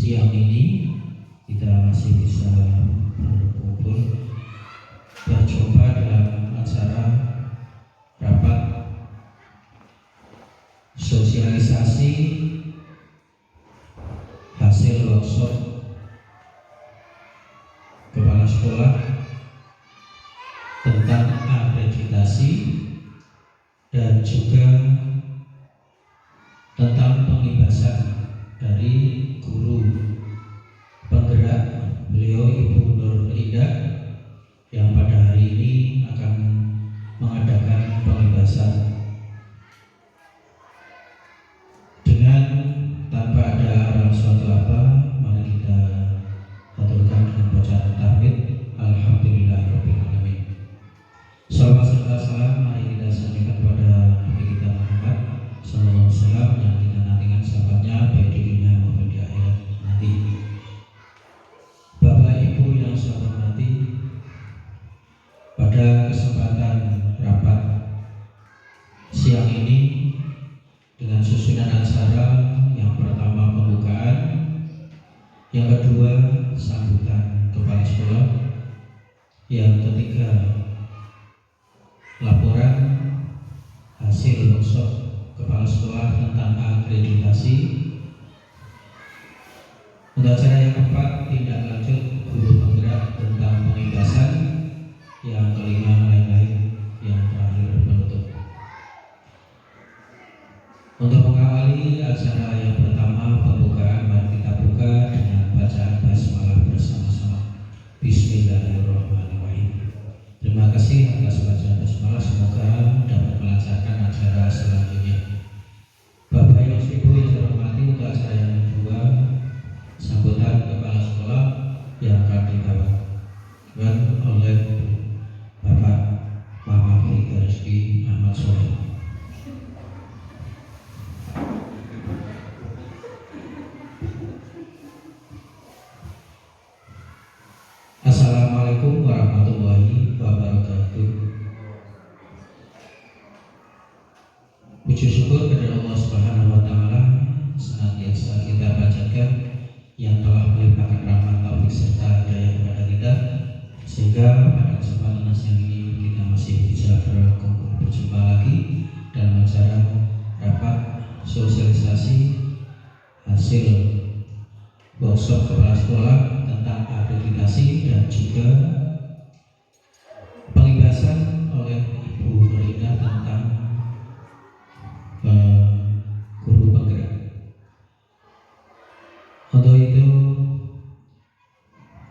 siang ini kita masih bisa berkumpul berjumpa dalam acara rapat sosialisasi hasil workshop kepala sekolah tentang akreditasi dan juga tentang pembebasan dari guru penggerak beliau Ibu Nur Indah yang pada hari ini akan mengadakan pembebasan. Dengan tanpa ada arah suatu apa, mari kita aturkan dengan bacaan tahmid. Alhamdulillahirabbil alamin. Salawat serta salam mari kita sampaikan kepada Nabi kita Muhammad sallallahu alaihi wasallam yang kita nantikan sahabatnya baik di dunia maupun di akhirat nanti. Bapak Ibu yang saya hormati, pada kesempatan rapat siang ini dengan susunan acara yang pertama pembukaan, yang kedua sambutan kepala sekolah, yang ketiga laporan hasil workshop kepala sekolah tentang akreditasi, untuk acara yang keempat tindak lanjut guru penggerak tentang pembebasan, yang kelima lain-lain, yang terakhir penutup. Untuk mengawali acara yang pertama pembukaan, mari kita buka dengan bacaan basmalah bersama-sama. Bismillahirrahmanirrahim. Terima kasih atas bacaan basmalah, semoga dapat melancarkan acara selanjutnya. Bapak Ibu yang saya hormati, untuk acara yang kedua sambutan kepala sekolah yang akan dibawakan oleh Bapak Muhammad Rizky Ahmad Soleh. Assalamualaikum warahmatullahi wabarakatuh. Puji syukur kepada Allah Subhanahu wa taala senantiasa kita panjatkan yang telah melimpahkan rahmat taufik serta hidayah kepada kita, sehingga pada kesempatan siang ini kita masih bisa berkumpul berjumpa lagi dalam acara rapat sosialisasi hasil workshop kepala sekolah tentang akreditasi dan juga pembebasan oleh Ibu Nur Indah tentang guru penggerak. Untuk itu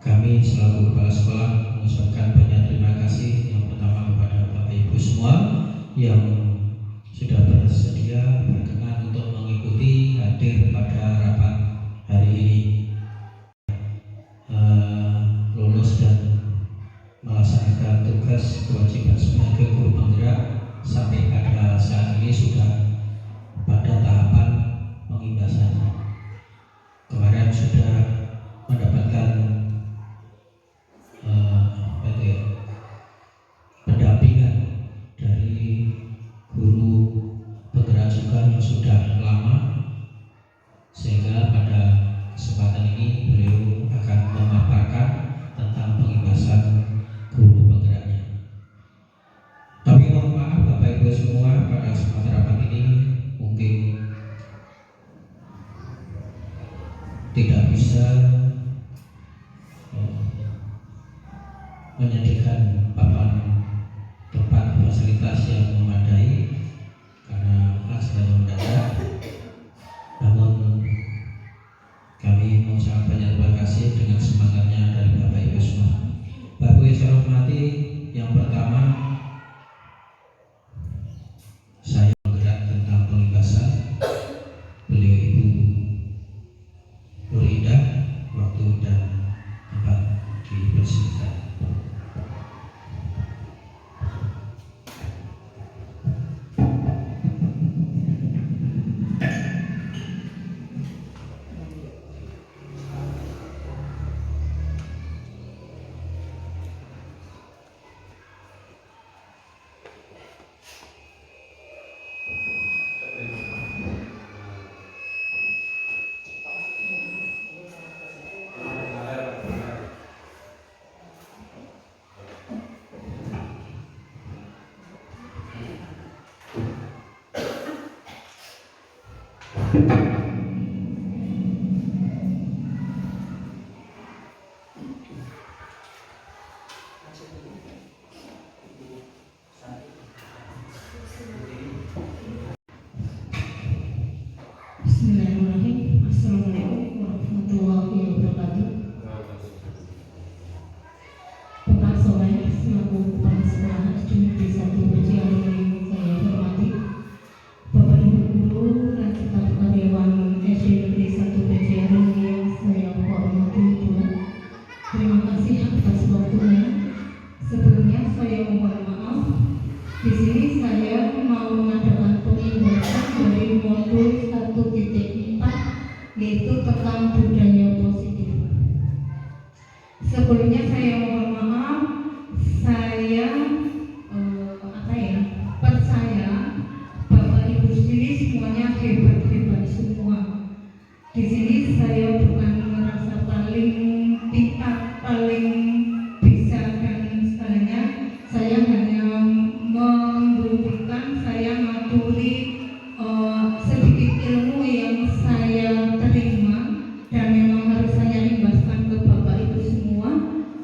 kami selaku kepala sekolah mengucapkan banyak terima kasih yang pertama kepada Bapak Ibu semua yang sudah bersedia berkenan untuk mengikuti hadir pada rapat hari ini, lulus dan melaksanakan tugas kewajiban sebagai guru penggerak sampai pada saat ini sudah pada tahapan pembebasan. Kemarin sudah mendapatkan pendampingan dari guru penggerak juga yang sudah lama, sehingga pada kesempatan ini beliau akan memaparkan tentang pembebasan guru penggeraknya. Tapi mohon maaf Bapak Ibu semua, pada kesempatan rapat ini mungkin tidak bisa menyediakan papan tempat fasilitas yang memadai karena acaranya mendadak. Namun kami mengucapkan banyak terima kasih dengan semangatnya dari Bapak Ibu semua. Bapak Ibu yang saya hormati, yang pertama saya bergerak tentang pembebasan beliau Ibu Nur Indah, waktu dan tempat dipersilakan. Bismillahirrahmanirrahim. Assalamualaikum warahmatullahi wabarakatuh. Bapak Soleh selaku Kepala Sekolah SD 1 Berjalan yang saya hormati, Bapak Ibu Guru dan staf karyawan SD Negeri 1 Berjalan yang saya hormati pula. Terima kasih atas waktunya. Sebelumnya saya mohon maaf. Di sini saya mau mengadakan pengingatan dari modul 1.4 yaitu tentang budaya positif. Sebelumnya saya mohon maaf, saya percaya Bapak Ibu sendiri semuanya hebat-hebat semua. Di sini saya bukan merasa paling pintar, paling bisa dan segalanya. Saya hanya membuktikan, saya maturi sedikit ilmu yang saya terima dan memang harus saya limbahkan ke Bapak Ibu semua.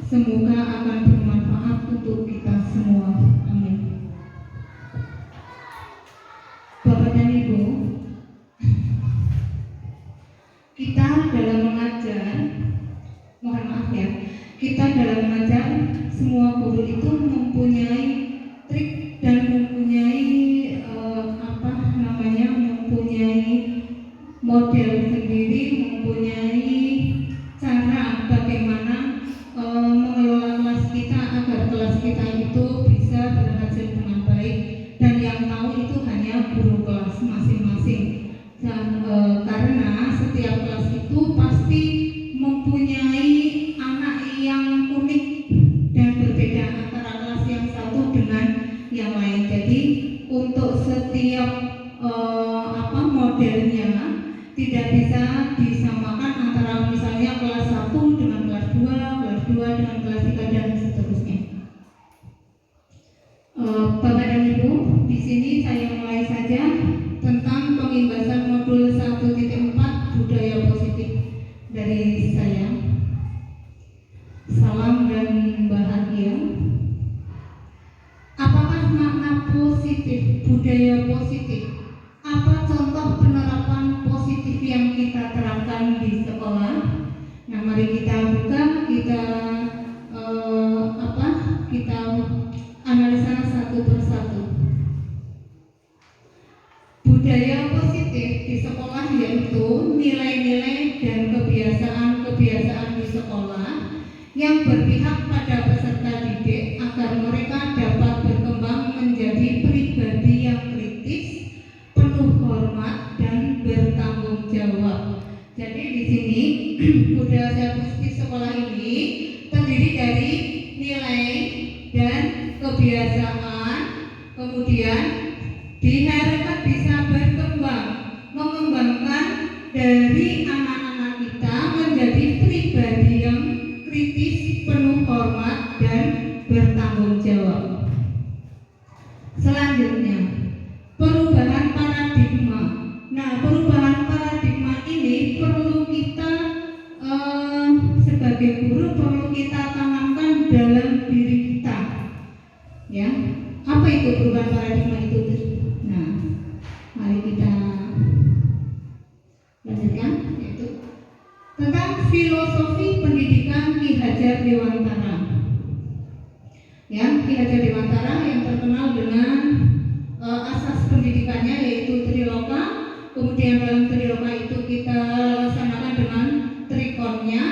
Semoga akan bermanfaat untuk kita semua. Amin. Bapak dan Ibu, kita dalam mengajar, mohon maaf ya, kita dalam mengajar semua guru itu mempunyai trik dan mempunyai mempunyai model sendiri, mempunyai cara bagaimana mengelola kelas kita agar kelas kita itu bisa berhasil dengan baik, dan yang tahu itu hanya guru kelas masing-masing. Dan karena setiap kelas itu pasti mempunyai anak yang unik dan berbeda antara kelas yang satu dengan yang lain. Jadi untuk setiap modelnya tidak bisa disamakan antara misalnya kelas 1 dengan kelas 2, kelas 2 dengan kelas 3 dan seterusnya. Bapak dan Ibu, di sini saya mulai saja tentang pengimbasan modul 1.4 budaya positif dari saya. Salam dan bahagia. Apakah makna positif, budaya positif? Apa contoh penerapan positif yang kita terapkan di sekolah? Nah, mari kita buka, kita analisa satu persatu. Budaya positif di sekolah yaitu nilai-nilai dan kebiasaan-kebiasaan di sekolah yang berpihak pada peserta didik agar mereka dapat berkembang menjadi pribadi yang kritis, penuh hormat dan bertanggung jawab. Jadi di sini budaya positif sekolah ini terdiri dari nilai dan kebiasaan, kemudian diharapkan bisa berkembang, mengembangkan dari anak-anak kita menjadi pribadi yang kritis, penuh hormat dan bertanggung jawab. Selanjutnya, perubahan paradigma. Nah, perubahan paradigma ini perlu kita sebagai guru perlu kita tanamkan dalam diri kita. Ya, apa itu perubahan paradigma itu? Nah, mari kita lanjutkan, yaitu tentang filosofi pendidikan Ki Hajar Dewantara. Ya, Ki Hajar Dewantara yang terkenal dengan asas pendidikannya yaitu Triloka. Kemudian dalam Triloka itu kita laksanakan dengan trikonnya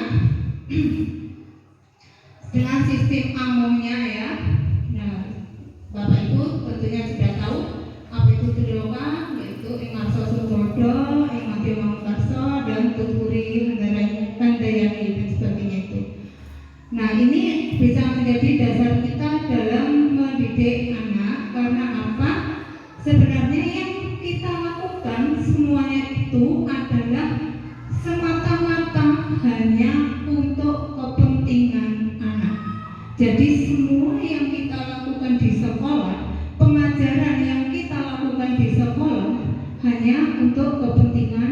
dengan sistem amongnya ya. Nah, Bapak Ibu tentunya sudah tahu apa itu Triloka, yaitu Ing Arso Sumodo, Ing Madya Mangkarso, dan Tuturi Handayani dan sebagainya itu. Nah, ini bisa menjadi dasar kita dalam mendidik anak. Karena apa? Sebenarnya yang kita lakukan semuanya itu adalah semata-mata hanya untuk kepentingan anak. Jadi semua yang kita lakukan di sekolah, pengajaran yang kita lakukan di sekolah hanya untuk kepentingan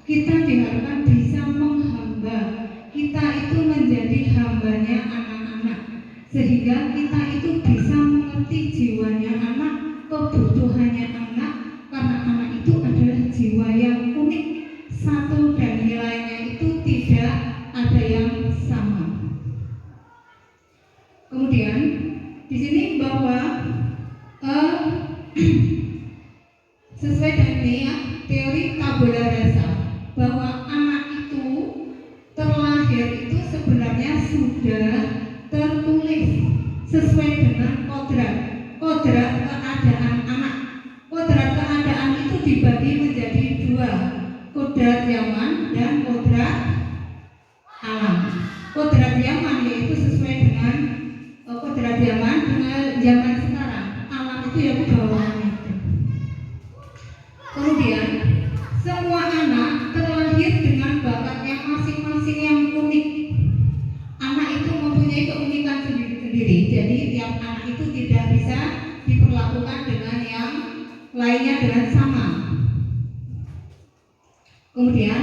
Kita diharapkan bisa menghamba. Kita itu menjadi hambanya anak-anak, sehingga kita itu bisa mengerti jiwanya anak, kebutuhannya anak, karena anak itu adalah jiwa yang unik, satu dan nilainya itu tidak ada yang sama. Kemudian di sini bahwa sesuai dengan ini ya, teori tabula rasa, bahwa anak itu terlahir itu sebenarnya sudah tertulis sesuai dengan kodrat keadaan anak. Kodrat keadaan itu dibagi menjadi dua, kodrat zaman dan kodrat alam. Kodrat zaman yaitu sesuai dengan kodrat zaman dengan zaman sekarang. Alam itu ya kebawahan itu. Kemudian semua anak terlahir dengan bakatnya masing-masing yang unik. Anak itu mempunyai keunikan sendiri-sendiri. Jadi tiap anak itu tidak bisa diperlakukan dengan yang lainnya dengan sama. Kemudian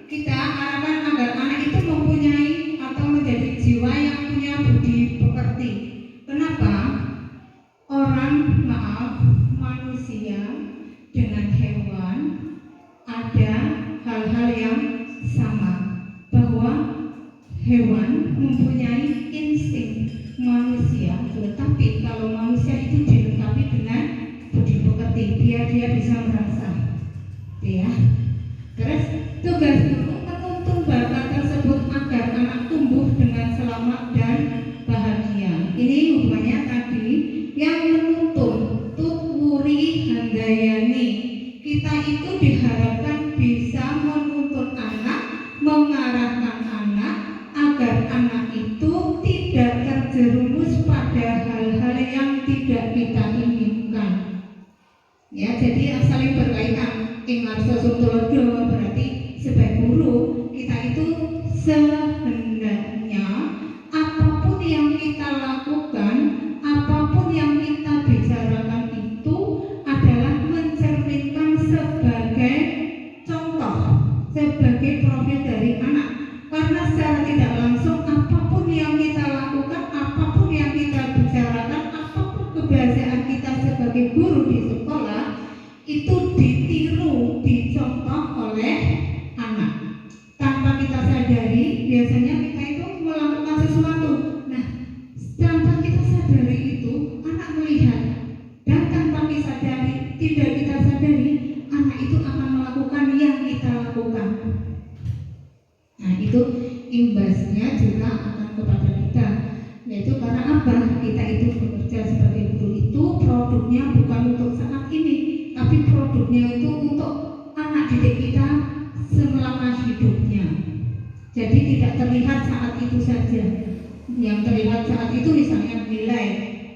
kita harapkan agar anak itu mempunyai atau menjadi jiwa yang punya budi pekerti. Kenapa? Manusia dengan hewan ada hal-hal yang sama, bahwa hewan mempunyai insting manusia, tetapi kalau manusia itu dilengkapi dengan budi pekerti, dia bisa merasa, ya. Terus tugas guru menuntun bakat tersebut agar anak tumbuh dengan selamat dan bahagia. Ini hubungannya tadi yang menuntun tutwuri handayani. Kita itu diharapkan bisa menuntun anak, mengarahkan anak agar anak itu tidak terjerumus pada hal-hal yang tidak kita inginkan. Ya, jadi saling berkaitan. Ingat sesuatu berarti sebagai guru kita itu sehendaknya apapun yang kita lakukan, apapun yang kita bicarakan itu adalah mencerminkan sebagai contoh, sebagai profil dari anak. Karena secara tidak langsung apapun yang kita lakukan, apapun yang kita bicarakan, apapun kebiasaan kita sebagai guru di sekolah itu ditiru, dicontoh oleh anak. Tanpa kita sadari, biasanya kita itu melakukan sesuatu. Nah, tanpa kita sadari itu, anak melihat. Dan tanpa kita sadari, tidak kita sadari, anak itu akan melakukan yang kita lakukan. Nah, itu imbasnya juga akan kepada kita. Yaitu karena apa? Kita itu bekerja sebagai guru itu produknya bukan untuk saat ini, tapi produknya itu untuk anak didik kita selama hidupnya. Jadi tidak terlihat saat itu saja. Yang terlihat saat itu misalnya nilai,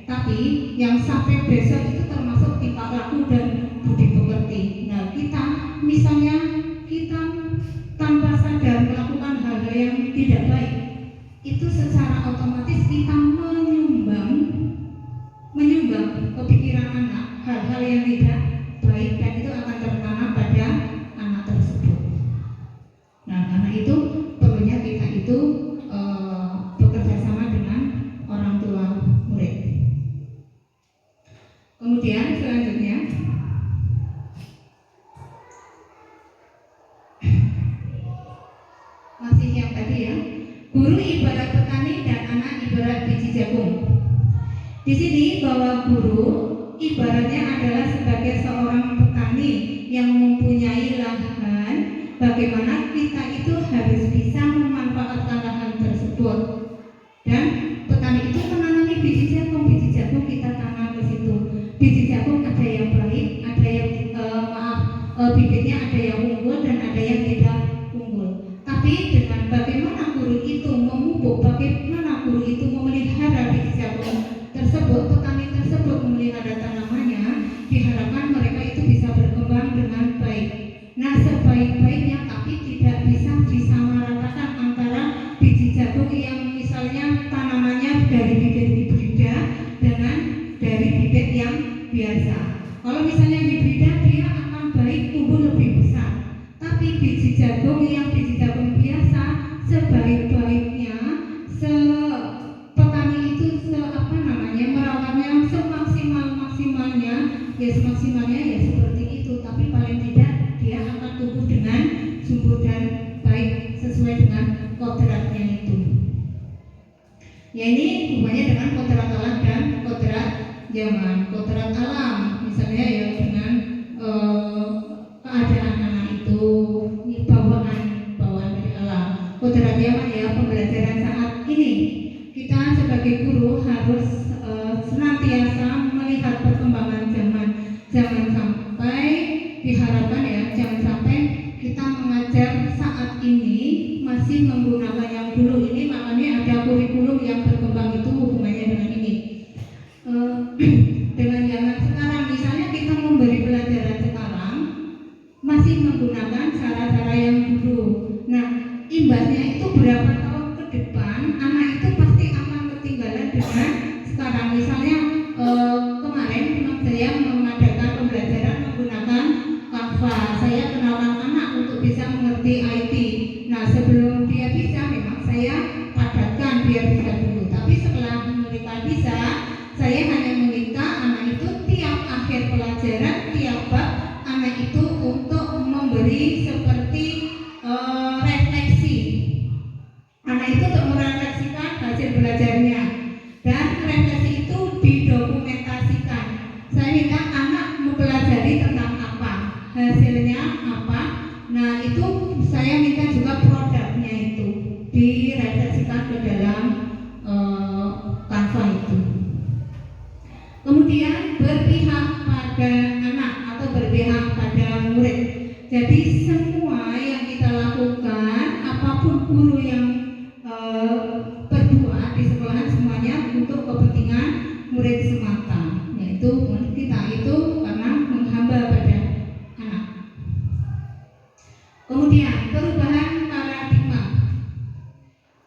tapi yang sampai besok itu termasuk tingkah laku dan budi pekerti. Nah, kita misalnya kita tanpa sadar melakukan hal-hal yang tidak baik, itu secara otomatis kita menyumbang kepikiran anak hal-hal yang tidak baik, dan itu akan tertanam pada anak tersebut. Nah, karena itu perlunya kita itu bekerja sama dengan orang tua murid. Kemudian selanjutnya masih yang tadi ya, guru ibarat petani dan anak ibarat biji jagung. Di sini bahwa guru ibaratnya adalah sebagai seorang petani yang mempunyai lahan, bagaimana kita itu harus bisa memanfaatkan lahan tersebut. Dan petani itu menanami biji jagung kita tanam ke situ. Biji jagung ada yang baik, ada yang bibitnya ada yang unggul dan ada yang tidak unggul. Tapi dengan bagaimana guru itu memupuk, bagaimana guru itu memelihara biji jagung tersebut, petani tersebut memelihara tanamannya, diharapkan mereka itu bisa berkembang dengan baik. Nah, biji jagung biasa, sebaik-baiknya petani itu merawatnya semaksimalnya ya seperti itu, tapi paling tidak dia akan tumbuh dengan subur dan baik sesuai dengan kodratnya itu. Ya, ini hubungannya dengan kodrat alam dan kodrat zaman. Kodrat alam misalnya ya dengan keadaan anak itu bawaan dari alam. Kodrat zaman ya pembelajaran saat ini. Kita sebagai guru harus senantiasa melihat perkembangan zaman. Jangan sampai diharapkan ya, jangan sampai kita mengajar saat ini masih menggunakan yang dulu ini. Makanya ada kurikulum yang berkembang itu hubungannya dengan ini. Dengan zaman sekarang, misalnya kita memberi pelajaran sekarang masih menggunakan cara-cara yang dulu. Nah, imbasnya itu berapa tahun ke depan anak itu pasti akan ketinggalan dengan sekarang. Misalnya kemarin memang saya mengadakan pembelajaran menggunakan Canva. Saya kenalkan anak untuk bisa mengerti IT. Nah, sebelum dia bisa memang saya padatkan biar bisa dulu. Tapi setelah mereka bisa, saya hanya meminta anak itu tiap akhir pelajaran, tiap bab anak itu untuk memberi seperti refleksi. Anak itu untuk merefleksikan hasil belajarnya dan refleksi itu didokumentasikan. Saya minta anak mempelajari tentang apa, hasilnya apa. Nah, itu saya minta juga produknya itu direfleksikan ke dalam Canva itu. Kemudian berpihak pada anak atau berpihak pada murid. Jadi semua yang kita lakukan, apapun guru yang berbuat di sekolahan, semuanya untuk kepentingan murid semata. Yaitu kita itu karena menghamba pada anak. Kemudian perubahan paradigma.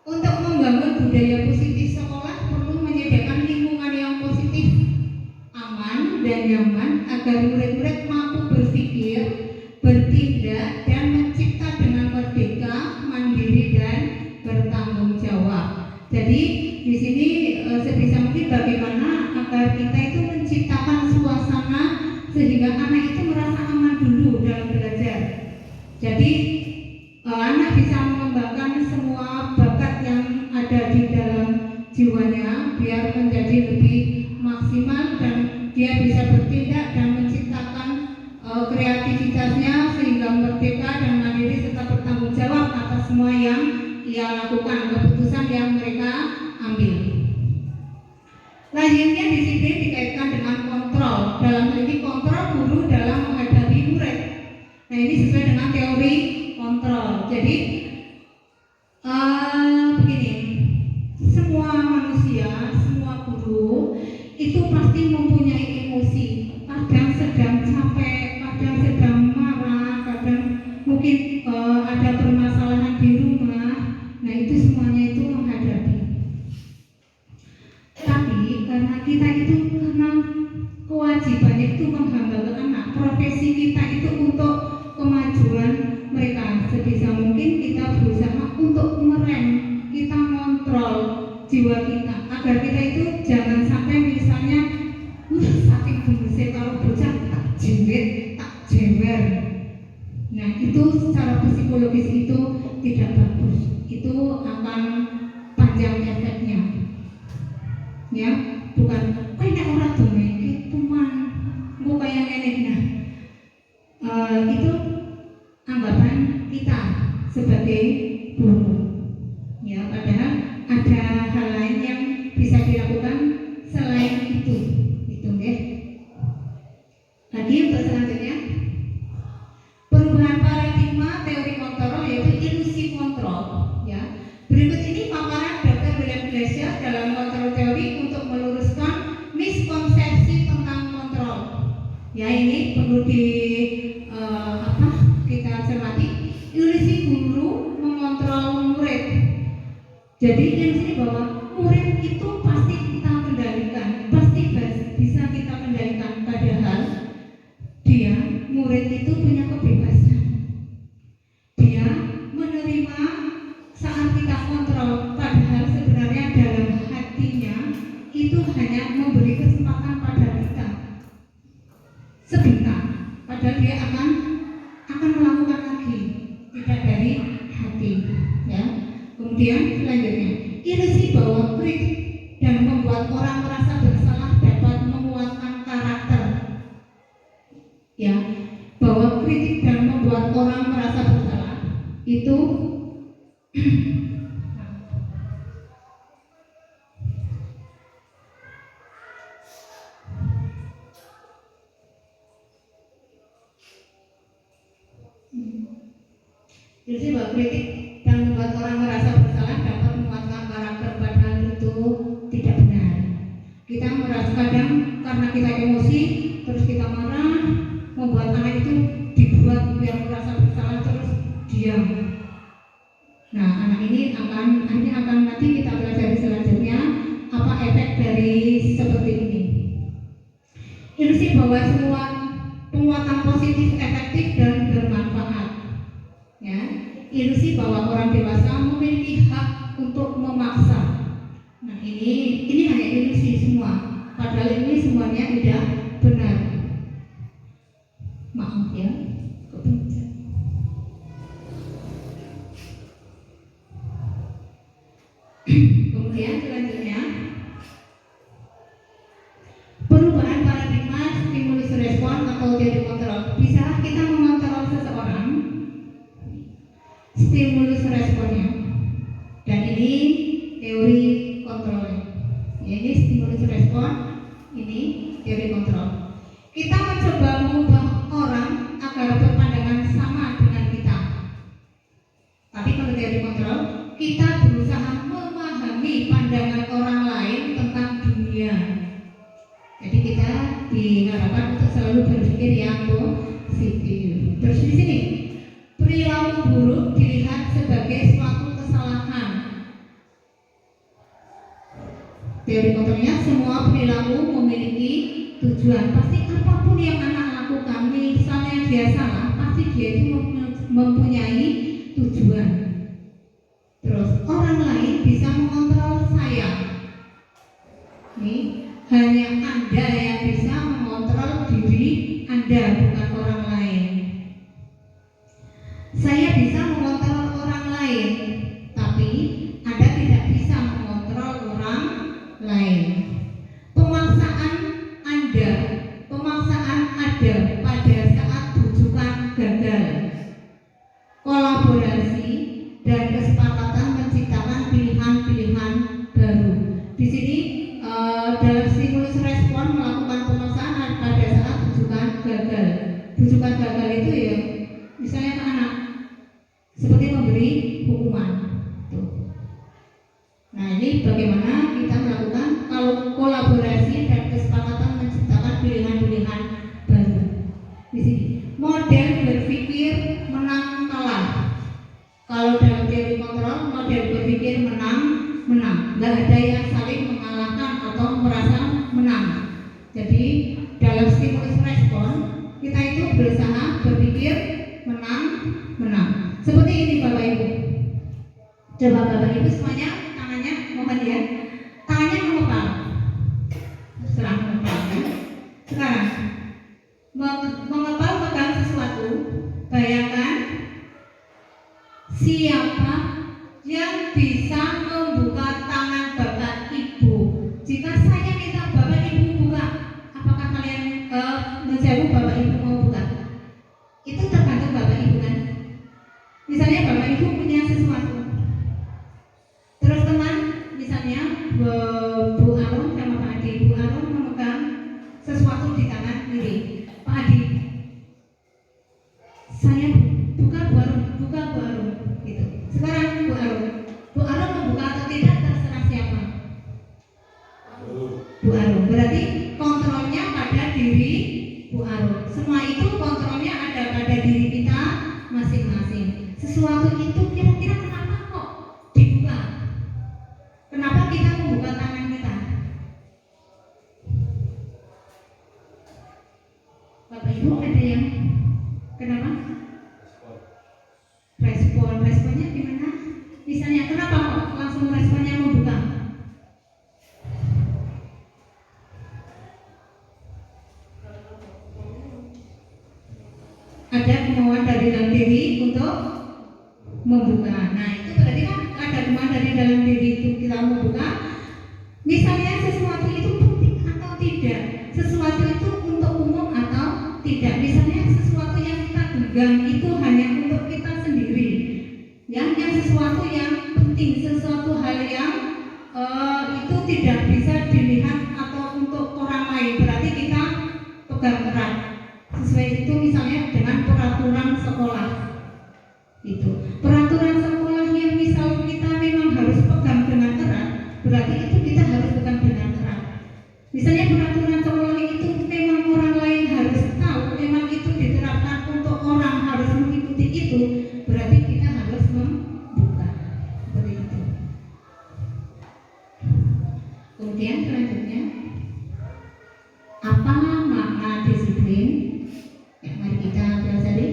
Untuk membangun budaya positif sekolah perlu menyediakan lingkungan yang positif, aman dan nyaman agar murid-murid mampu berpikir, bertindak dan mencipta dengan merdeka, mandiri dan bertanggung jawab. Jadi di sini sebisa mungkin bagaimana agar kita itu menciptakan suasana sehingga anak itu merasa aman dulu dalam belajar. Jadi anak bisa mengembangkan semua bakat yang ada di dalam jiwanya biar menjadi lebih maksimal dan dia bisa bertindak dan menciptakan kreativitasnya sehingga merdeka dan mandiri serta bertanggung jawab atas semua yang ia lakukan, keputusan yang mereka ambil. Selanjutnya disiplin dikaitkan dengan kontrol. Dalam hal ini kontrol guru dalam menghadapi murid. Nah, ini sesuai dengan teori kontrol. Jadi begini, semua manusia, semua guru itu pasti mempunyai emosi. Kadang sedang capek, kadang sedang marah, kadang mungkin ada permasalahan di rumah. Nah, itu semuanya itu menghadapi. Tapi karena kita itu karena kewajibannya itu menghambakan anak, profesi kita itu untuk kemajuan mereka. Sebisa mungkin kita berusaha untuk merem, kita kontrol jiwa kita agar kita itu jangan sampai misalnya saking gemes kalau bocah tak jewer, tak jewer. Nah, itu secara psikologis itu tidak bagus. Itu akan panjang efeknya. Ya, bukan kayak orang domeng cuman mau kayak nenek. Itu anggapan kita sebagai guru. Ya, padahal ada hal lain yang bisa dilakukan selain itu ya. Lagi untuk selanjutnya, perubahan paradigma teori kontrol yaitu ilusi kontrol. Ya, berikut ini paparan Dr. William Glasser dalam kontrol teori untuk meluruskan miskonsepsi tentang kontrol. Ya, ini perlu kita cermati. Ilusi guru mengontrol murid. Jadi ilusi bahwa murid itu pasti kita kendalikan, pasti bisa kita kendalikan. Padahal murid itu punya kebebasan. Kemudian selanjutnya, ilusi bahwa kritik dan membuat orang merasa bersalah dapat menguatkan karakter. Ya, bahwa kritik dan membuat orang merasa bersalah itu ilusi bahwa kritik dan membuat orang merasa bersalah dapat menguatkan karakter, padahal itu tidak benar. Kita merasa kadang karena kita emosi terus kita marah, membuat anak itu dibuat biar merasa bersalah terus diam. Nah, anak ini akan nanti kita pelajari selanjutnya apa efek dari seperti ini. Ilusi bahwa semua penguatan positif efektif dan bermanfaat. Ya, ilusi bahwa orang dewasa memiliki hak untuk memaksa. Nah, ini hanya ilusi semua. Padahal ini semuanya tidak benar. Maaf ya, kepencet. Kemudian selanjutnya, perubahan paradigma stimulus respon atau teori kontrol. Bisa kita mengontrol seseorang, stimulus responnya, dan ini teori kontrolnya. Ini stimulus respon, ini teori kontrol. Kita mencoba mengubah orang agar berpandangan sama dengan kita. Tapi kalau teori kontrol, kita berusaha memahami pandangan orang lain tentang dunia. Jadi kita diharapkan untuk selalu berpikir yang positif. Terus di sini, perilaku buruk dilihat sebagai suatu kesalahan. Teori kontrolnya, semua perilaku memiliki tujuan. Pasti apapun yang anak lakukan, misalnya dia salah, pasti dia itu mempunyai tujuan. Terus orang lain bisa mengontrol saya. Nih, hanya Anda yang bisa mengontrol diri Anda, bukan orang lain. Saya bisa mengontrol orang lain, tapi Anda tidak bisa mengontrol orang lain. Pemaksaan ada pada saat bujukan gagal. Kolaborasi dan kesepakatan menciptakan pilihan-pilihan baru. Di sini dalam stimulus respon melakukan pemaksaan pada saat bujukan gagal. Bujukan gagal itu ya, misalnya ke anak, seperti memberi hukuman. Tuh. Nah, ini bagaimana kita melakukan kalau kolaborasi dan kesepakatan menciptakan pilihan-pilihan baru. Di sini model berpikir menang kalah. Kalau dalam teori kontrol, model berpikir menang, nggak ada yang saling mengalahkan atau merasa menang. Jadi dalam stimulus respon kita itu berusaha berpikir menang. Seperti ini Bapak Ibu. Coba Bapak Ibu semuanya tangannya mohon ya, tangannya mengepal. Serang mengepal ya. Sekarang mengepal pegang sesuatu. Bayangkan siapa yang bisa membuka tangan Bapak Ibu? Jika saya minta Bapak Ibu buka, apakah kalian menjawab Bapak Ibu mau buka? Itu tergantung Bapak Ibu kan. Misalnya Bapak Ibu punya sesuatu, terus teman, misalnya Bu Arum sama Pak Adi, Bu Arum memegang sesuatu di tangan kiri, Pak Adi, saya buka Bu Arum, gitu. Sekarang Bu Arum membuka atau tidak terserah siapa. Bu Arum, berarti kontrolnya pada diri Bu Arum. Semua itu kontrolnya ada pada diri kita masing-masing. Sesuatu itu kira-kira kenapa kok dibuka? Kenapa kita membuka tangan kita? Bapak Ibu ada yang kenapa? Responnya gimana? Misalnya kenapa kok langsung responnya membuka? Ada kemauan dari dalam diri untuk membuka. Nah, itu berarti kan ada dorongan dari dalam diri itu kita membuka. Misalnya sesuatu itu penting atau tidak, sesuatu itu untuk umum atau tidak. Misalnya sesuatu yang kita genggam itu hanya untuk kita sendiri, yang sesuatu yang penting, sesuatu hal yang itu tidak bisa dilihat atau untuk orang lain, berarti kita pegang erat. Sesuai itu misalnya dengan peraturan sekolah. Itu peraturan sekolah yang misal kita memang harus pegang dengan erat, berarti itu kita harus pegang dengan erat. Misalnya peraturan sekolah itu memang orang lain harus tahu, memang itu diterapkan untuk orang harus mengikuti itu, berarti kita harus membuka. Seperti itu. Kemudian selanjutnya, apa makna disiplin? Ya, mari kita pelajari.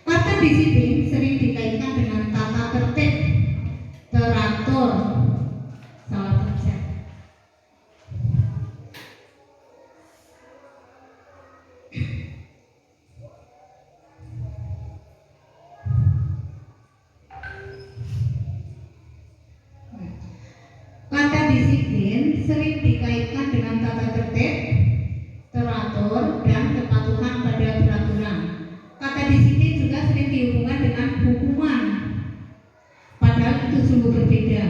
Kata disiplin sering dikaitkan dengan tata tertib, teratur, salah kerja. Kata disiplin sering dikaitkan dengan tata tertib, teratur, dan kepatuhan pada peraturan. Kata disiplin juga sering dihubungkan dengan hukuman. Padahal itu sungguh berbeda,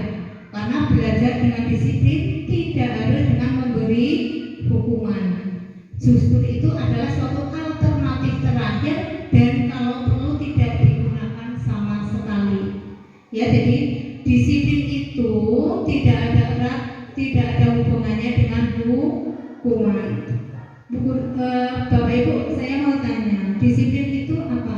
karena belajar dengan disiplin tidak harus dengan memberi hukuman. Justru itu adalah suatu alternatif terakhir dan kalau perlu tidak digunakan sama sekali. Ya, jadi disiplin itu tidak ada erat, tidak ada hubungannya dengan hukuman. Bapak Ibu, saya mau tanya, disiplin itu apa?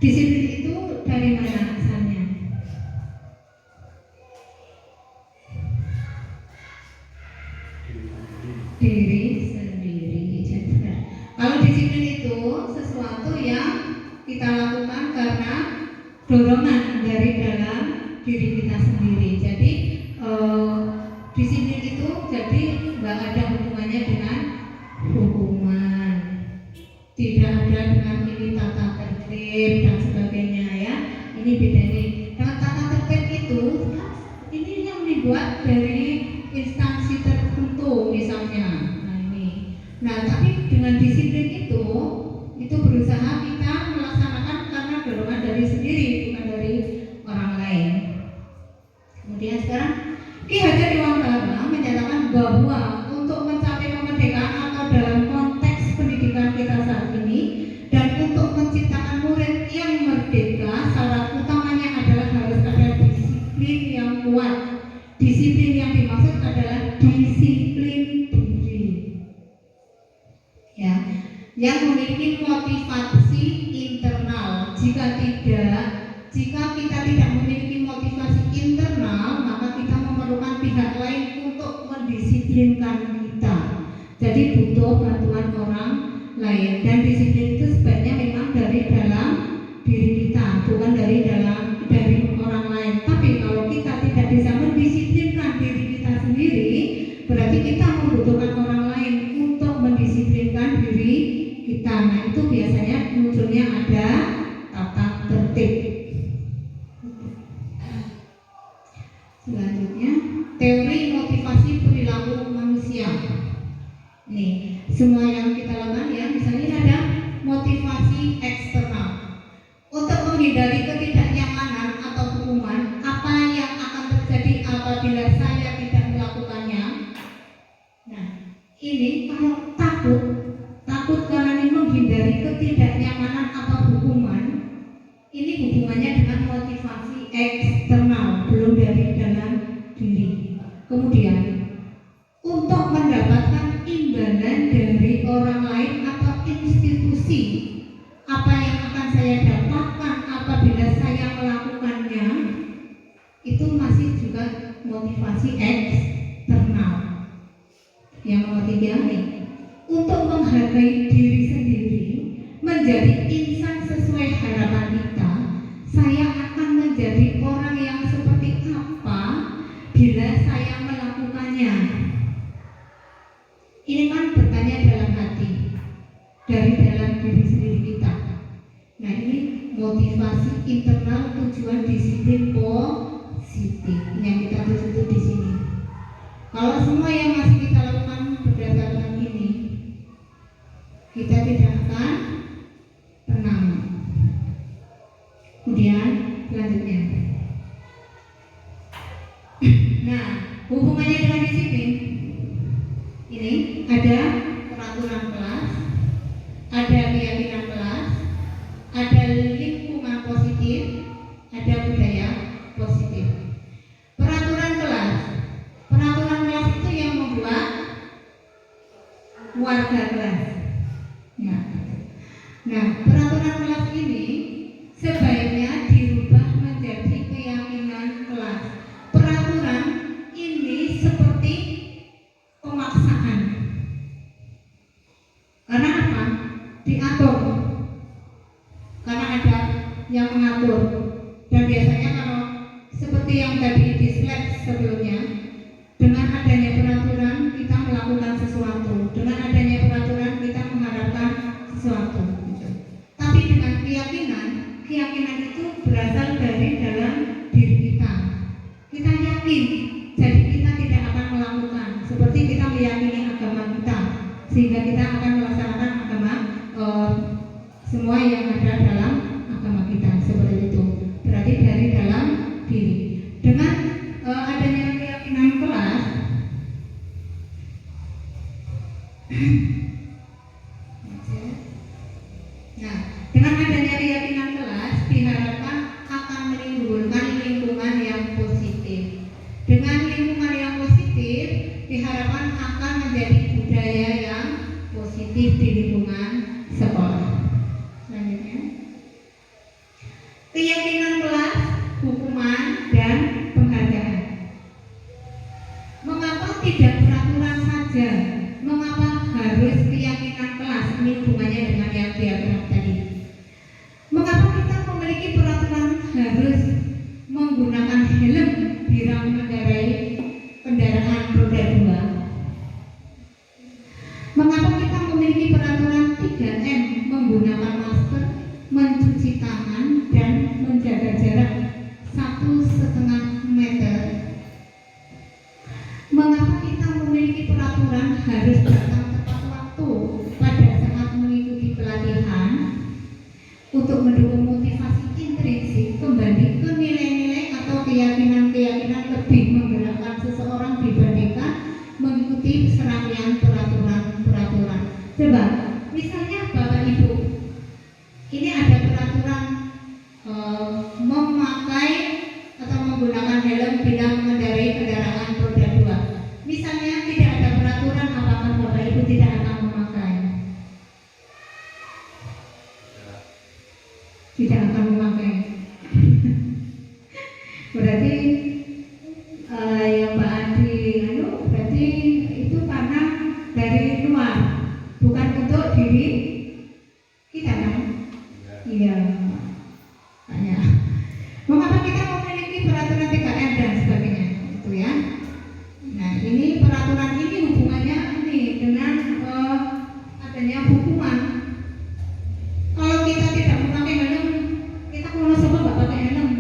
Disiplin itu dari mana asalnya? Diri sendiri. Kalau disiplin itu sesuatu yang kita lakukan karena dorongan dari dalam diri kita sendiri. Jadi disiplin itu jadi nggak ada hubungannya dengan hukuman, tidak ada dengan ini tata tertib dan sebagainya ya. Ini bedanya. Dengan tata tertib itu ini yang dibuat dari instansi tertentu misalnya. Nah, tapi dengan disiplin itu berusaha kita melaksanakan karena dorongan dari sendiri, bukan dari orang lain. Kemudian sekarang Ki Hajar Dewantara menyatakan bahwa untuk mencapai kemerdekaan atau dalam konteks pendidikan kita saat ini dan untuk menciptakan murid yang merdeka, syarat utamanya adalah harus ada disiplin yang kuat. Disiplin yang dimaksud adalah disiplin diri, ya, yang memiliki motivasi internal. Jika kita tidak memiliki motivasi internal, maka kita memerlukan pihak lain untuk mendisiplinkan kita. Jadi butuh bantuan orang lain, dan disiplin itu sebenarnya memang dari dalam diri kita, bukan dari orang lain. Tapi kalau kita tidak bisa mendisiplinkan diri kita sendiri, berarti kita membutuhkan orang lain untuk mendisiplinkan diri kita. Nah, itu biasanya munculnya ada tata tertib. Selanjutnya, teori motivasi perilaku manusia. Nih, semua yang kita lakukan ya, misalnya ada motivasi eksternal. Untuk menghindari ketidaknyamanan atau hukuman, apa yang akan terjadi apabila saya tidak melakukannya? Nah, ini kalau takut karena ini menghindari ketidaknyamanan atau hukuman, ini hubungannya dengan motivasi eksternal, belum dari dalam diri. Kemudian, untuk mendapatkan imbalan dari orang lain atau institusi, apa yang akan saya dapatkan apabila saya melakukannya, itu masih juga motivasi eksternal. Yang nomor 3 nih, untuk menghargai diri sendiri, menjadi insan sesuai harapan kita. Saya akan menjadi orang yang seperti apa bila saya melakukannya. Ini kan bertanya dalam hati, dari dalam diri sendiri kita. Nah, ini motivasi internal, tujuan disiplin positif yang kita tuju di sini. Kalau semua yang masih kita lakukan berdasarkan ini, kita tidak akan tenang. Kemudian selanjutnya, nah, hubungannya dengan disiplin ini ada peraturan kelas, ada keyakinan kelas, ada lingkungan positif, ada budaya positif. Peraturan kelas itu yang membuat warga kelas. Ya. Nah, peraturan kelas ini sebaiknya dirubah menjadi keyakinan kelas. Peraturan ini seperti pemaksaan. Karena apa? Diatur. Karena ada yang mengatur. Dan biasanya kalau seperti yang tadi di slide sebelumnya, dengan adanya peraturan kita melakukan sesuatu. Dengan adanya peraturan kita mengharapkan sesuatu. Tapi dengan keyakinan itu berasal dari dalam diri kita. Kita yakin, jadi kita tidak akan melakukan. Seperti kita meyakini agama kita, sehingga kita akan melaksanakan agama semua yang ada dalam agama kita. Seperti itu. Berarti dari dalam diri. Dengan adanya keyakinan kelas, nah, dengan adanya keyakinan kelas diharapkan akan menimbulkan lingkungan yang positif. Dengan lingkungan yang positif diharapkan akan menjadi budaya yang positif di lingkungan sekolah. Selanjutnya, keyakinan kelas, hukuman, dan penghargaan. Mengapa tidak peraturan saja? Mengapa harus keyakinan kelas? Ini hubungannya dengan yang diagram tadi. Mengapa kita memiliki peraturan harus menggunakan helm bila mengendarai kendaraan roda 2? Mengapa kita memiliki peraturan 3M, menggunakan masker, mencuci tangan, dan menjaga jarak 1,5 meter? Mengapa kita memiliki peraturan harus datang tepat waktu pada saat mengikuti pelatihan untuk mendukung motivasi intrinsik kembali ke nilai-nilai atau keyakinan-keyakinan lebih menggerakkan seseorang dibandingkan mengikuti serangkaian peraturan-peraturan. Coba, misalnya Bapak Ibu, ini ada peraturan memakai atau menggunakan helm bila mengendarai kendaraan roda 2. Misalnya tidak ada peraturan, apakah Bapak Ibu tidak akan memakai? Tidak akan memakai. Berarti yang Mbak Andi berarti itu karena dari luar, bukan untuk diri kita kan? Iya. Tanya. Mengapa kita memiliki peraturan 3M dan sebagainya? Itu ya. Nah, ini peraturan ini hubungannya ini dengan adanya hukuman. Kalau kita tidak memakai helm, kita kalau sama nggak pakai helm.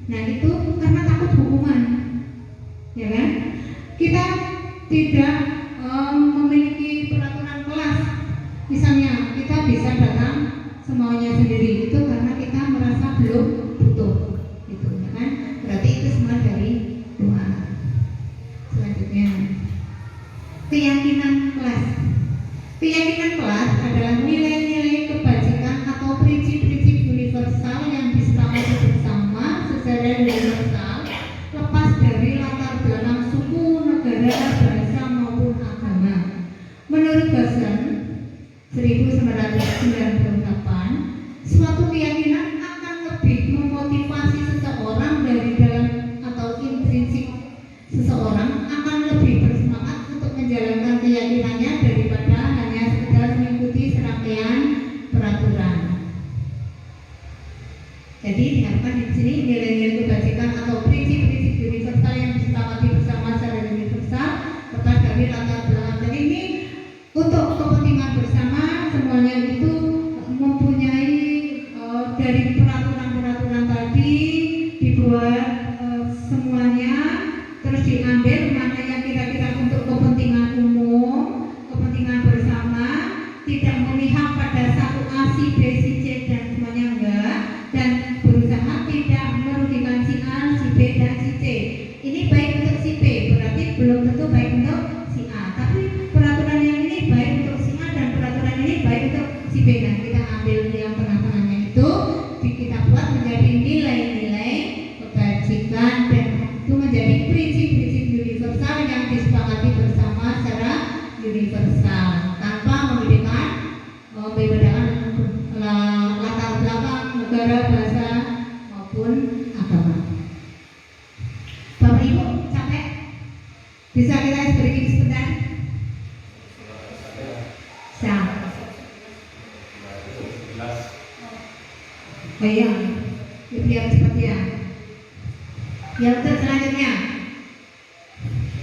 Nah, itu karena takut hukuman, ya kan? Kita tidak memiliki peraturan kelas. Misalnya kita bisa datang semaunya sendiri, itu karena kita merasa belum butuh, gitu, ya kan? Berarti itu semua dari luar. Selanjutnya, keyakinan kelas. Keyakinan kelas adalah nilai-nilai kebajikan atau prinsip-prinsip universal yang disepakati bersama secara universal, lepas dari latar belakang suku, negara, bahasa maupun agama. Menurut Basel 1998, suatu keyakinan akan lebih memotivasi seseorang dari dalam atau intrinsik seseorang akan lebih bersemangat untuk menjalankan keyakinannya daripada hanya sekedar mengikuti serangkaian peraturan. baik untuk si A, tapi peraturan yang ini baik untuk si A dan peraturan ini baik untuk si B. Nah, kita ambil yang tengah-tengahnya itu, kita buat menjadi nilai-nilai kebajikan dan itu menjadi prinsip-prinsip universal yang disepakati bersama secara universal tanpa membedakan latar belakang negara, bahasa maupun agama. Bapak Ibu capek? Bisa kita breaking sebentar? Bisa. Oh iya, biar cepat ya. Yang selanjutnya,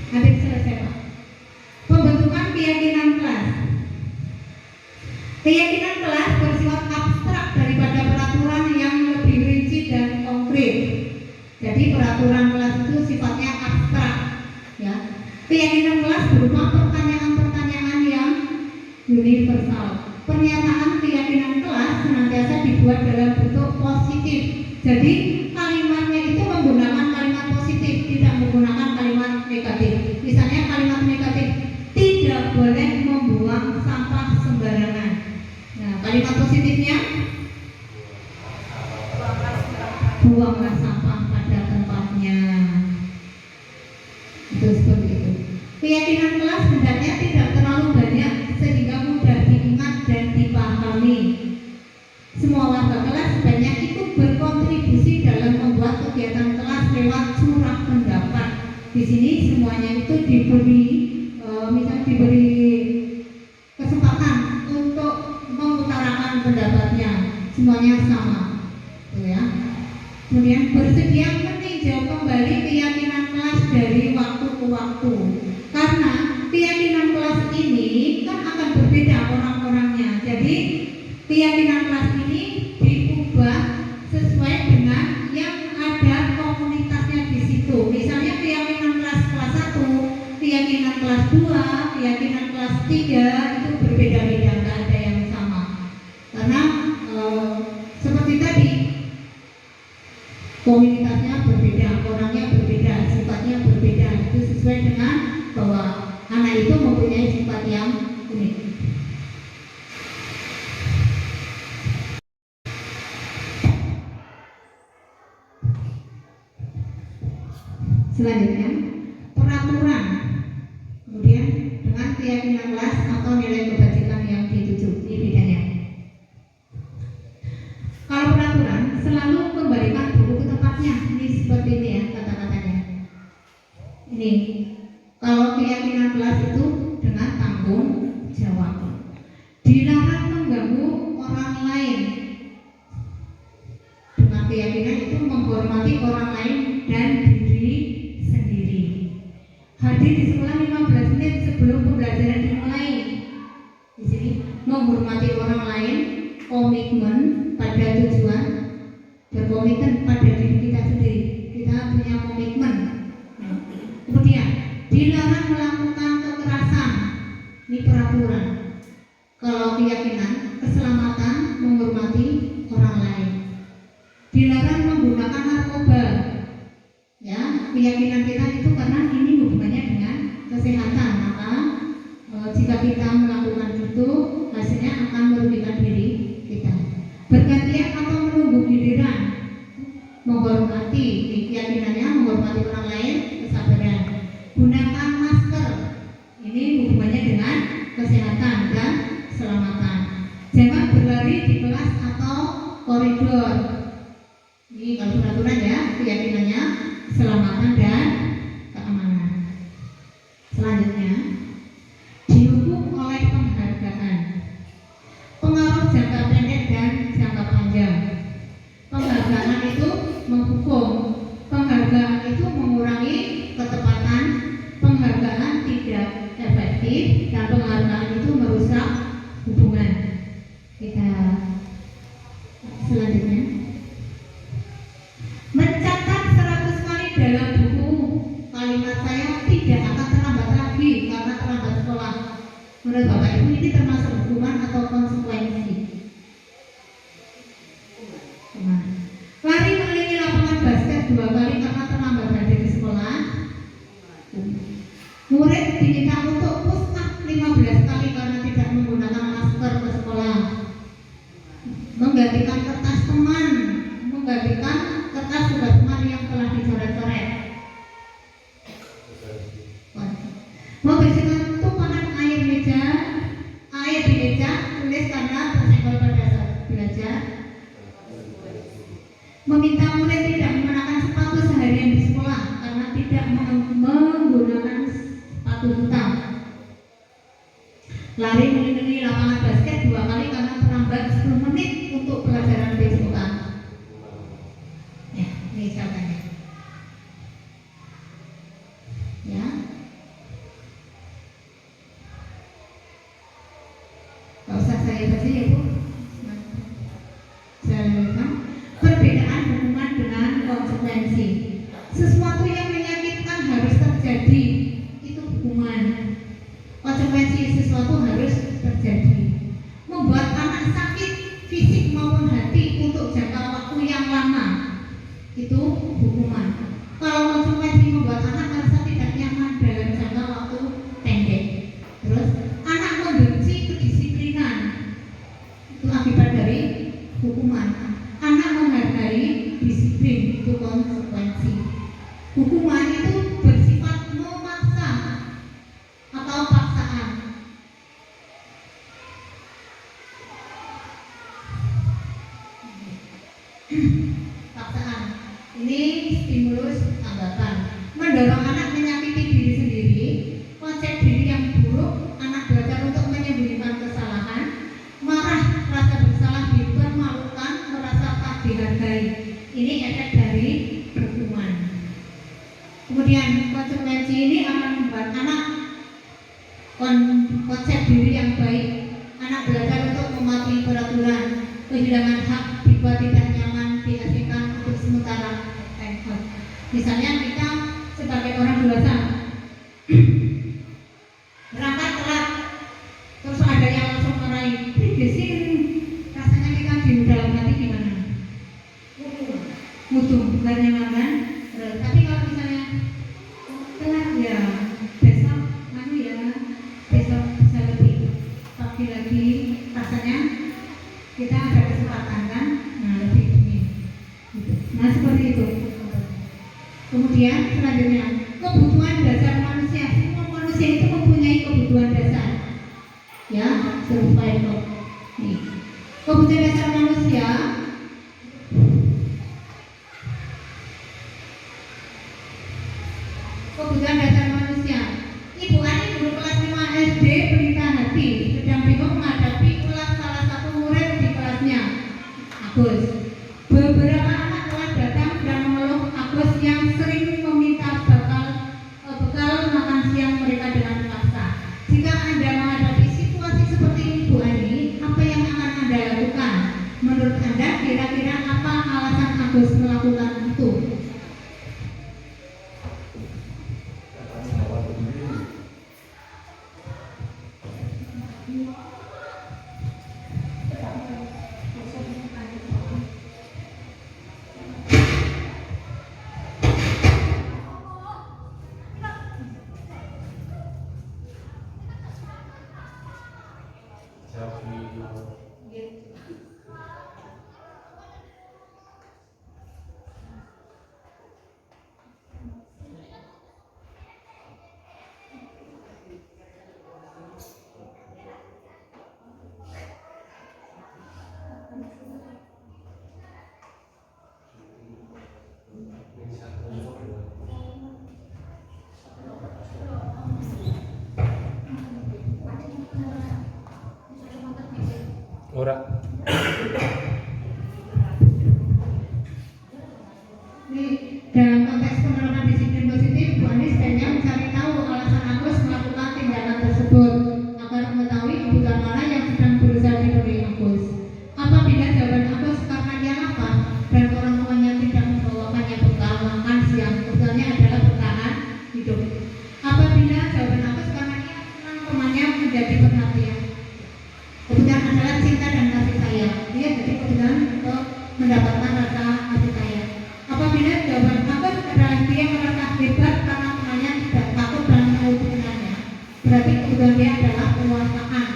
hampir selesai Pak. Pembentukan keyakinan kelas. Keyakinan kelas bersifat abstrak daripada peraturan yang lebih rinci dan konkret. Jadi peraturan kelas itu sifatnya abstrak, ya. Keyakinan kelas berupa pertanyaan-pertanyaan yang universal. Pernyataan keyakinan kelas senantiasa dibuat dalam bentuk positif. Jadi kalimatnya itu menggunakan kalimat positif, tidak menggunakan kalimat negatif. Misalnya kalimat negatif, tidak boleh membuang sampah sembarangan. Nah, kalimat positifnya, buanglah sampah pada tempatnya. Itu seperti itu. Keyakinan kelas hendaknya tidak terlalu banyak sehingga mudah diingat dan dipahami. Semua warga kelas sebaiknya ikut berkontribusi dalam membuat kegiatan kelas lewat curah pendapat. Di sini semuanya itu diberi kesempatan untuk mengutarakan pendapatnya. Semuanya sama, ya. Kemudian bersedia meninjau kembali keyakinan kelas dari waktu ke waktu. Karena keyakinan kelas ini kan akan berbeda orang-orangnya. Jadi keyakinan kelas ini diubah sesuai dengan yang ada komunitasnya di situ. Misalnya keyakinan kelas 1, keyakinan kelas 2, keyakinan kelas 3 itu berbeda-beda, nggak ada yang sama. Karena seperti tadi, komunitasnya berbeda, orangnya berbeda, sifatnya berbeda. Itu sesuai dengan bahwa anak itu mempunyai sifat yang unik. Selanjutnya, peraturan. Kemudian dengan keyakinan kelas atau nilai kebajikan yang dituju. Ini bedanya. Kalau peraturan selalu kembalikan buku ke tempatnya. Ini seperti ini ya kata-katanya. Ini. Kalau keyakinan kelas itu dengan tanggung jawab. Dilarang mengganggu orang lain. Dengan keyakinan itu menghormati orang lain dan diri sendiri. Hadir di sekolah 15 menit sebelum pembelajaran dimulai. Di sini menghormati orang lain, komitmen pada tujuan, berkomitmen pada diri kita sendiri. Kita punya komitmen. Kemudian dilarang melakukan kekerasan. Ini peraturan. Kalau keyakinan, keselamatan, menghormati orang lain. Dilarang menggunakan narkoba. Ya, keyakinan kita itu karena ini hubungannya dengan kesehatan. Maka jika kita melakukan itu, hasilnya akan merugikan diri kita. Bergantian atau menunggu giliran. Menghormati, keyakinannya menghormati orang lain, kesabaran. Gunakan masker. Ini hubungannya dengan kesehatan dan keselamatan. Jangan berlari di kelas atau koridor. Ini kalau peraturan ya, keyakinannya keselamatan dan keamanan. Selanjutnya, dihukum oleh penghargaan. Pengaruh jangka pendek dan jangka panjang. Penghargaan itu menghukum. Penghargaan itu mengurangi ketepatan. Penghargaan tidak efektif dan penghargaan itu merusak hubungan. Kita selanjutnya. Mencatat 100 kali dalam buku kalimat saya tidak akan terlambat lagi karena terlambat sekolah. Menurut Bapak Ibu ini termasuk hukuman atau konsekuensi? Lari mengelilingi lapangan basket 2 kali karena terlambat hadir di sekolah. Murid diminta untuk push up 15 kali karena tidak menggunakan masker ke sekolah. Menggantikan kertas teman, menggantikan kertas tugas teman yang telah dicoret-coret. Membersihkan tumpahan air di meja, tulis karena tersenggol pada saat belajar. Meminta murid tidak mengenakan sepatu seharian di sekolah karena tidak menggunakan sepatu hitam. Lari mengelilingi lapangan basket 2 kali karena terlambat 10 menit untuk pelajaran besokan. Ya, ini contohnya. Ya. Gak usah saya baca ya Bu. Saya lanjutkan. Perbedaan hukuman dengan konsekuensi. Sesuatu yang menyakitkan harus terjadi, itu hukuman. Konsekuensi sesuatu harus terjadi. Membuat anak sakit fisik maupun hati untuk jangka waktu yang lama, itu hukuman. Kalau konsekuensi membuat anak merasa tidak nyaman dalam jangka waktu pendek. Terus anak membenci kedisiplinan, itu akibat dari hukuman. Anak menghargai disiplin, itu konsekuensi. Hukuman itu bersifat memaksa atau paksaan. Paksaan ini stimulus anggapan, mendorong anak menyakiti diri sendiri, konsep diri yang buruk, anak belajar untuk menyembunyikan kesalahan, marah, rasa bersalah, dipermalukan, merasa tak dihargai. Ini efek dari hukuman. Kemudian konsekuensi ini akan membuat anak konsep diri yang baik. Anak belajar untuk mematuhi peraturan, kehilangan hak, dibuat tidak nyaman, diasingkan untuk sementara. Misalnya kita sebagai orang dewasa berangkat telat, terus ada yang langsung marahi, sih rasanya kita di dalam hati gimana? Mutu, bukan nyaman kan? Tapi kalau misalnya telat ya besok besok bisa lebih pagi lagi, rasanya kita ada kesempatan kan? Nah lebih dingin gitu. Nah seperti itu. Kemudian selanjutnya kebutuhan dasar manusia. Semua manusia itu mempunyai kebutuhan dasar, ya, survival. Nih, kebutuhan dasar manusia. Kebutuhan dasar manusia. Ibu Ani guru kelas 5 SD berita hati, sedang bingung menghadapi kelas salah satu murid di kelasnya, Agus. Beberapa anak telah datang dan mengeluh Agus yang sering meminta bekal makan siang mereka dengan paksa. Jika Anda menghadapi situasi seperti ini, Bu Ani, apa yang akan Anda lakukan? Menurut Anda kira-kira apa alasan Agus melakukan itu? Ora. Dalam konteks penerapan disiplin positif, Bu Ani sebaiknya mencari tahu alasan Agus melakukan tindakan tersebut agar mengetahui kebutuhan mana yang sedang berusaha dipenuhi Agus. Apabila jawaban Agus karena ia lapar dan orang tuanya tidak membawakannya bekal makan siang, kebutuhannya adalah bertahan hidup. Apabila jawaban Agus karena ia senang temannya menjadi perhatian, kebutuhan adalah cinta dan kasih sayang. kebutuhan dia adalah penguasaan.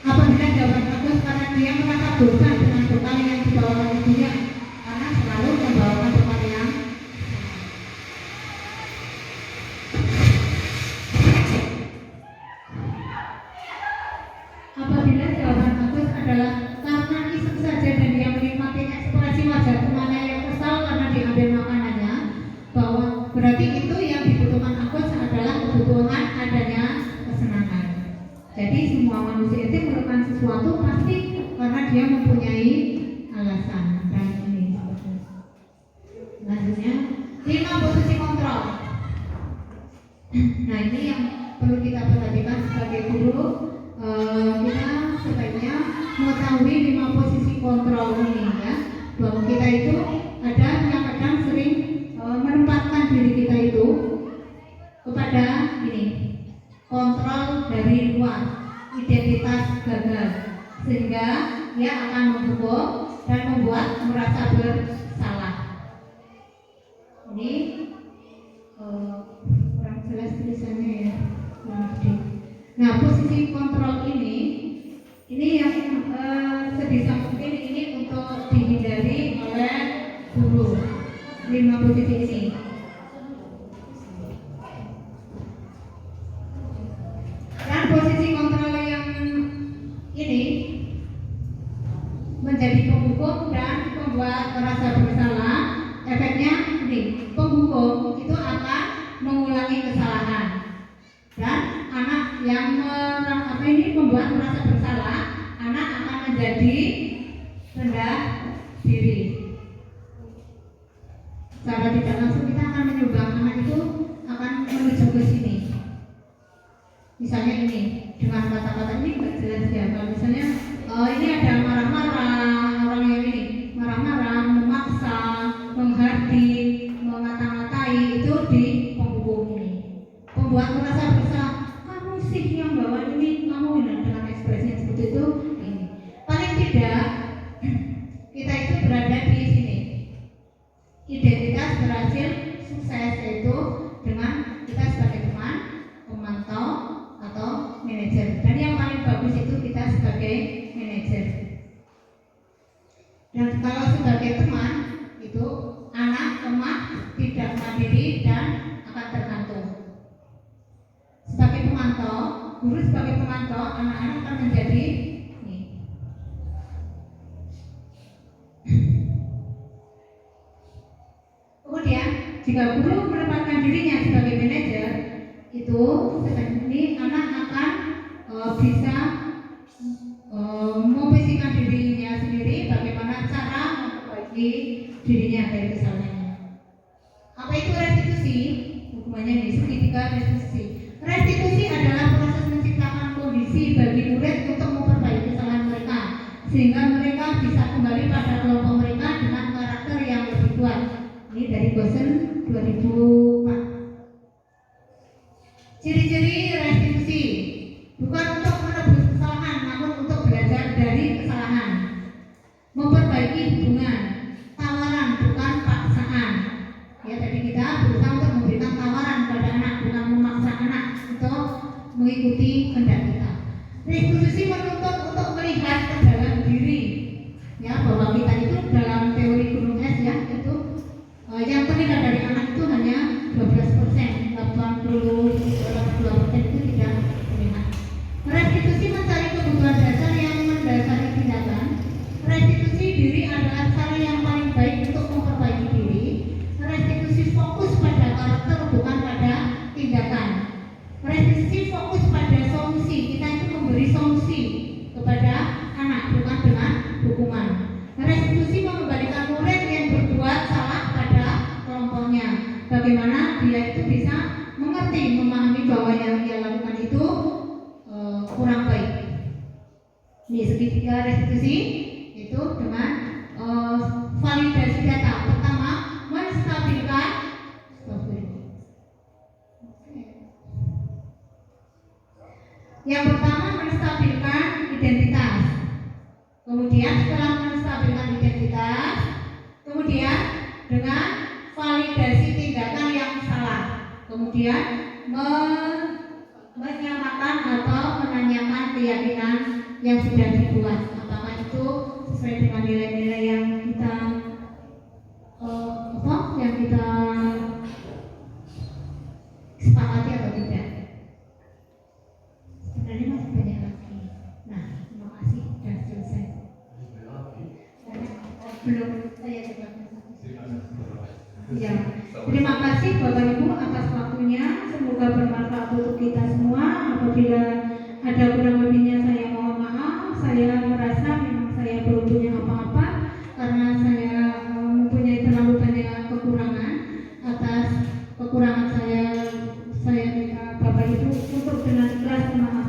Apabila jawaban bagus karena dia merasa bosan dengan bekal yang dibawakan ibunya, karena selalu membawakan bekal yang apabila jawaban bagus adalah karena iseng saja dan dia menikmati ekspresi wajah temannya yang kesal karena diambil makanannya, bahwa berarti itu yang dibutuhkan Agus adalah kebutuhan adanya kesenangan. Jadi semua manusia itu melakukan sesuatu pasti karena dia mempunyai alasan. Dan ini selanjutnya 5 posisi kontrol. Nah ini yang perlu kita perhatikan sebagai guru. Kita sebaiknya mengetahui 5 posisi kontrol ini ya, bahwa kita itu ada yang kadang sering menempatkan diri kita itu kepada ini kontrol dari luar, identitas gagal, sehingga dia akan menghukum dan membuat merasa bersalah. Ini kurang jelas tulisannya ya. Nah, posisi kontrol ini yang sebisa mungkin ini untuk dihindari oleh guru. 5 posisi ini. Dan posisi kontrol yang ini menjadi penghukum dan membuat merasa bersalah. Efeknya ini, penghukum itu akan mengulangi kesalahan. Dan anak yang membuat merasa bersalah, anak akan menjadi rendah diri. Secara tidak langsung kita akan menyumbang anak itu akan menuju ke sini. Misalnya ini dengan kata-kata ini nggak jelas ya. Kalau misalnya ini ada marah-marah, orang yang ini marah-marah, memaksa, menghardik, mengata-ngatai, itu di penghukum ini. Pembuat merasa bersalah, kamu sih yang bawa ini, kamu dengan ekspresi seperti itu. Ini paling tidak kita itu berada di sini. Identitas berhasil sukses yaitu dengan kita sebagai teman, pemantau atau manajer. Dan yang paling bagus itu kita sebagai manajer. Dan kalau sebagai teman itu anak lemah, tidak mandiri dan akan tergantung. Sebagai pemantau, guru sebagai pemantau, anak-anak akan menjadi ini. Kemudian jika guru menempatkan dirinya sebagai manajer, itu ini anak akan bisa memposisikan dirinya sendiri bagaimana cara memperbaiki dirinya dari kesalahannya. Apa itu restitusi? Hukumannya ini segitiga restitusi. Restitusi adalah proses menciptakan kondisi bagi murid untuk memperbaiki kesalahan mereka, sehingga mereka bisa kembali pada kelompok mereka dengan karakter yang lebih kuat. Ini dari Bosen 2004. Ciri-ciri restitusi bukan untuk menebus kesalahan, namun untuk belajar dari kesalahan. Memperbaiki hubungan, tawaran bukan paksaan. Ya, tadi kita berusaha untuk memberikan tawaran pada anak, bukan memaksa anak untuk mengikuti kehendak kita. Restitusi menuntut untuk melihat ke dalam diri, ya, bahwa kita itu dalam teori gunung es ya, itu yang terlihat dari anak itu hanya 12%, 82% itu tidak terlihat. Restitusi mencari kebutuhan dasar yang mendasari tindakan. Restitusi diri adalah cara yang paling baik untuk memperbaiki diri. Restitusi fokus pada karakter bukan pada tindakan. Restitusi fokus pada solusi. Kita itu memberi solusi kepada anak bukan dengan hukuman. Restitusi mengembalikan murid yang berbuat salah pada kelompoknya. Bagaimana dia itu bisa mengerti, memahami bahwa yang dia lakukan itu kurang baik. Ini segitiga restitusi itu dengan validasi data. Pertama, menstabilkan yang pertama menstabilkan identitas. Kemudian setelah menstabilkan identitas, kemudian dengan validasi tindakan yang salah, kemudian menyamakan yang sudah dibuat. Apakah itu sesuai dengan nilai-nilai yang kita yang kita sepakati atau tidak? Sebenarnya masih banyak lagi. Nah, terima kasih sudah selesai. Belum, saya coba. Ya, terima kasih Bapak Ibu atas waktunya. Semoga bermanfaat untuk kita semua. Apabila ada kurang lebihnya saya mohon maaf. Saya merasa memang saya belum punya apa-apa karena saya mempunyai terlalu banyak kekurangan. Atas kekurangan saya minta Bapak Ibu untuk dengan keras memaafkan.